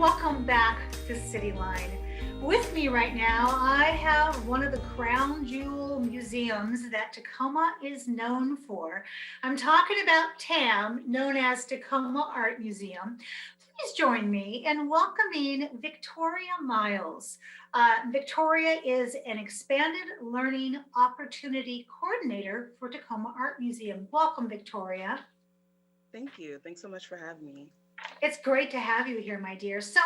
Welcome back to Cityline. With me right now, I have one of the crown jewel museums that Tacoma is known for. I'm talking about TAM, known as Tacoma Art Museum. Please join me in welcoming Victoria Miles. Victoria is an expanded learning opportunity coordinator for Tacoma Art Museum. Welcome, Victoria. Thank you. Thanks so much for having me. It's great to have you here, my dear. So,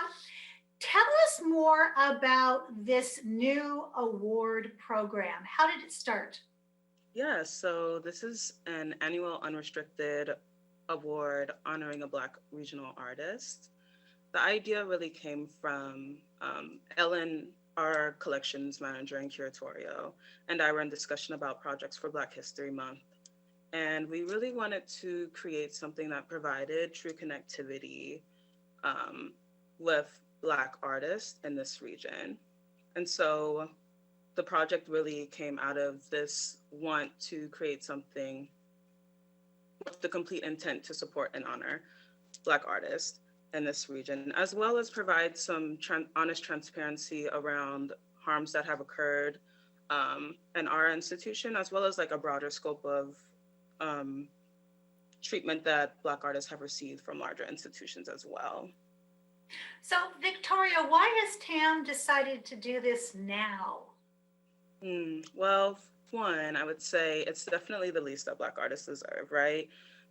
tell us more about this new award program. How did it start? Yeah, so this is an annual unrestricted award honoring a Black regional artist. The idea really came from Ellen, our collections manager and curatorial, and I were in discussion about projects for Black History Month. And we really wanted to create something that provided true connectivity um, with Black artists in this region. And so the project really came out of this want to create something with the complete intent to support and honor Black artists in this region, as well as provide some honest transparency around harms that have occurred in our institution, as well as like a broader scope of um, treatment that Black artists have received from larger institutions as well. So, Victoria, why has TAM decided to do this now? Well, one, I would say it's definitely the least that Black artists deserve, right?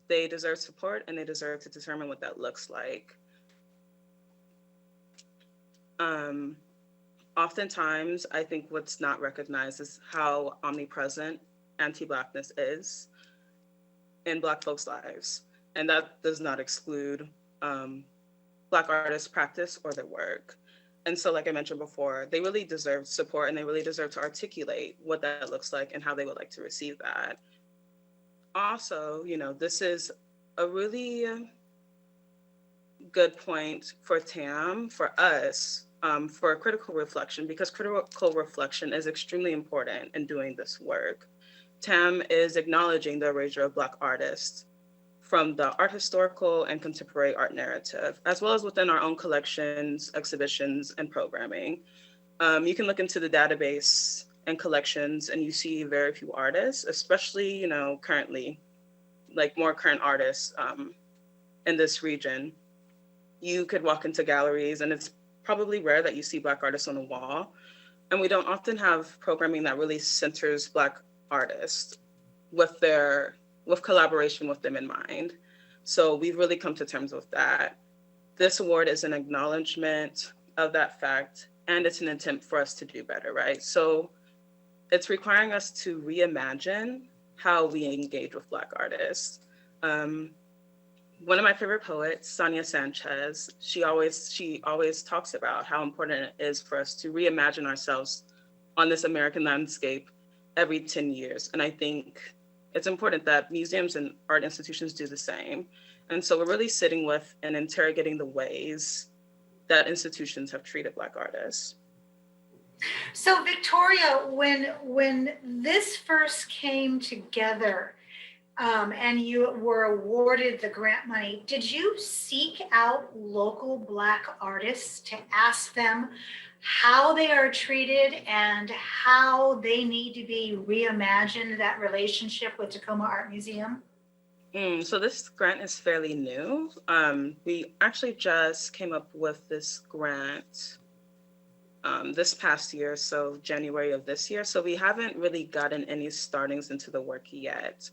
They deserve support and they deserve to determine what that looks like. Um, Oftentimes, I think what's not recognized is how omnipresent anti Blackness is in Black folks' lives. And that does not exclude um, Black artists' practice or their work. And so, like I mentioned before, they really deserve support and they really deserve to articulate what that looks like and how they would like to receive that. Also, this is a really good point for TAM, for us, for critical reflection, because critical reflection is extremely important in doing this work. TAM is acknowledging the erasure of Black artists from the art historical and contemporary art narrative, as well as within our own collections, exhibitions, and programming. You can look into the database and collections, and you see very few artists, especially, currently, like more current artists in this region. You could walk into galleries, and it's probably rare that you see Black artists on the wall. And we don't often have programming that really centers Black artists with with collaboration with them in mind. So we've really come to terms with that. This award is an acknowledgement of that fact, and it's an attempt for us to do better, right? So it's requiring us to reimagine how we engage with Black artists. Um, One of my favorite poets, Sonia Sanchez, she always talks about how important it is for us to reimagine ourselves on this American landscape every 10 years. And I think it's important that museums and art institutions do the same. And so we're really sitting with and interrogating the ways that institutions have treated Black artists. So, Victoria, when this first came together, and you were awarded the grant money, did you seek out local Black artists to ask them how they are treated and how they need to be reimagined that relationship with Tacoma Art Museum? So this grant is fairly new. We actually just came up with this grant this past year, so January of this year. So we haven't really gotten any startings into the work yet,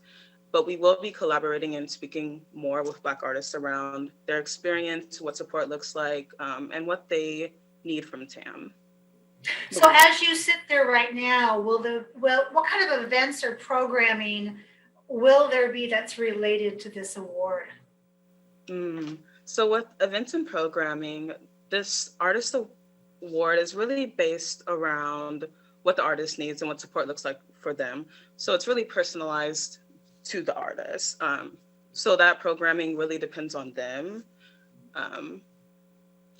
but we will be collaborating and speaking more with Black artists around their experience, what support looks like, and what they need from TAM. So, as you sit there right now, what kind of events or programming will there be that's related to this award? So with events and programming, this artist award is really based around what the artist needs and what support looks like for them. So it's really personalized to the artist. So that programming really depends on them. Um,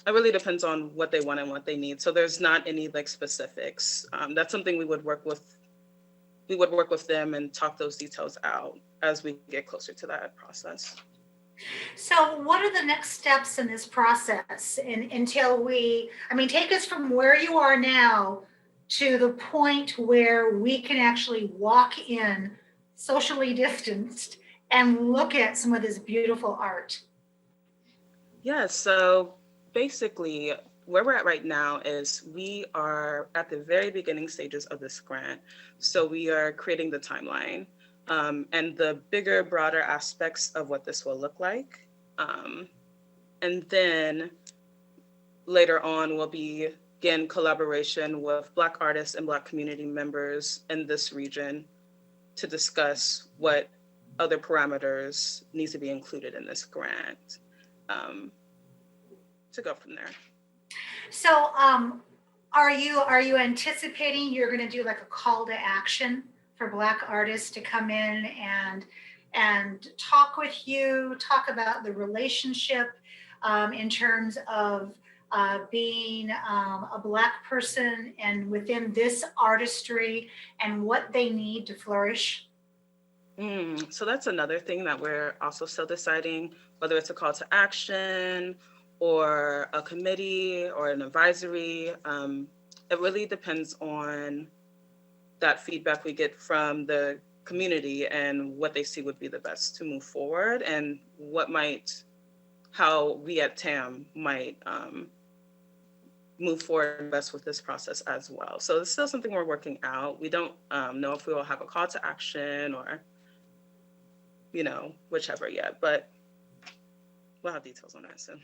it really depends on what they want and what they need. So there's not any like specifics. That's something we would work with them and talk those details out as we get closer to that process. So what are the next steps in this process until take us from where you are now to the point where we can actually walk in socially distanced and look at some of this beautiful art? Yeah, so basically, where we're at right now is we are at the very beginning stages of this grant. So we are creating the timeline and the bigger, broader aspects of what this will look like. Um, and then later on, we'll begin collaboration with Black artists and Black community members in this region to discuss what other parameters need to be included in this grant. Um, to go from there. So are you anticipating you're going to do like a call to action for Black artists to come in and talk with you, talk about the relationship in terms of being a Black person and within this artistry and what they need to flourish? So that's another thing that we're also still deciding, whether it's a call to action or a committee or an advisory. It really depends on that feedback we get from the community and what they see would be the best to move forward and how we at TAM might move forward best with this process as well. So it's still something we're working out. We don't know if we will have a call to action or whichever yet, but we'll have details on that soon.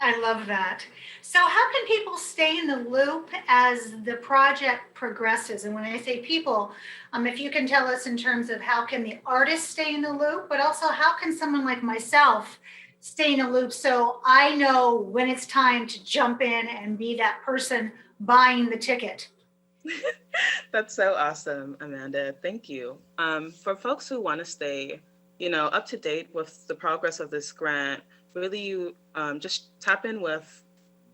I love that. So, how can people stay in the loop as the project progresses? And when I say people, if you can tell us in terms of how can the artist stay in the loop, but also how can someone like myself stay in the loop so I know when it's time to jump in and be that person buying the ticket? That's so awesome, Amanda. Thank you. For folks who want to stay, up to date with the progress of this grant, really you just tap in with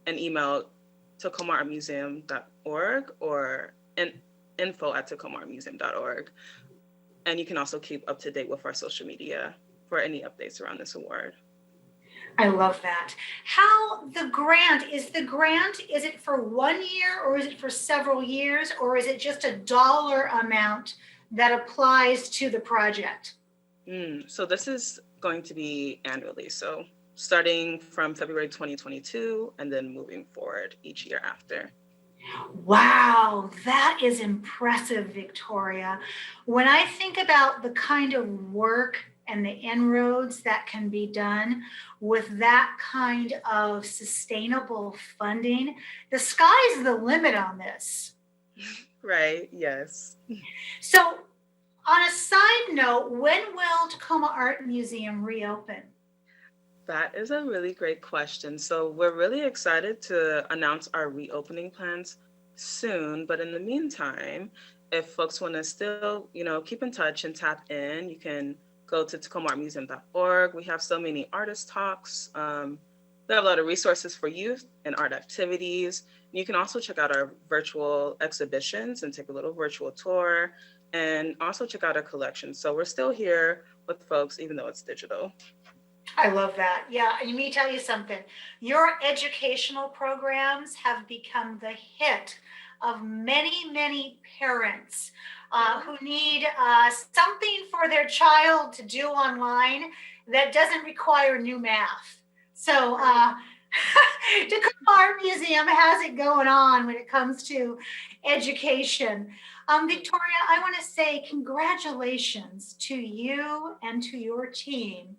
an email, tacomaartmuseum.org or info@tacomaartmuseum.org. And you can also keep up to date with our social media for any updates around this award. I love that. How the grant, is it for 1 year or is it for several years or is it just a dollar amount that applies to the project? So this is going to be annually. So starting from February 2022 and then moving forward each year after. Wow, that is impressive, Victoria. When I think about the kind of work and the inroads that can be done with that kind of sustainable funding, the sky's the limit on this. Right, yes. So, on a side note, when will Tacoma Art Museum reopen? That is a really great question. So we're really excited to announce our reopening plans soon. But in the meantime, if folks want to still, keep in touch and tap in, you can go to tacomaartmuseum.org. We have so many artist talks. We have a lot of resources for youth and art activities. You can also check out our virtual exhibitions and take a little virtual tour and also check out our collection. So we're still here with folks, even though it's digital. I love that. Yeah, and let me tell you something. Your educational programs have become the hit of many, many parents who need something for their child to do online that doesn't require new math. So, Tacoma Art Museum has it going on when it comes to education. Victoria, I want to say congratulations to you and to your team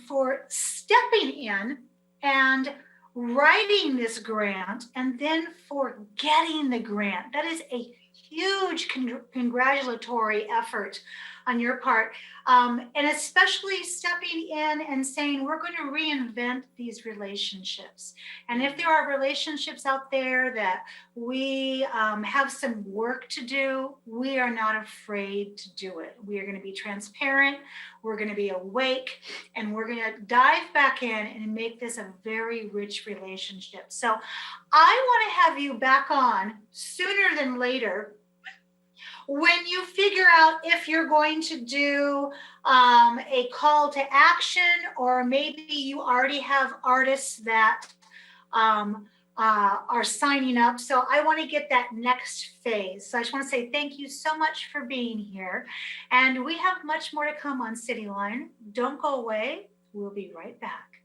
for stepping in and writing this grant and then for getting the grant. That is a huge congratulatory effort on your part. And especially stepping in and saying, we're going to reinvent these relationships. And if there are relationships out there that we have some work to do, we are not afraid to do it. We are going to be transparent, we're going to be awake, and we're going to dive back in and make this a very rich relationship. So I want to have you back on sooner than later when you figure out if you're going to do a call to action, or maybe you already have artists that um, are signing up. So I want to get that next phase. So I just want to say thank you so much for being here. And we have much more to come on Cityline. Don't go away. We'll be right back.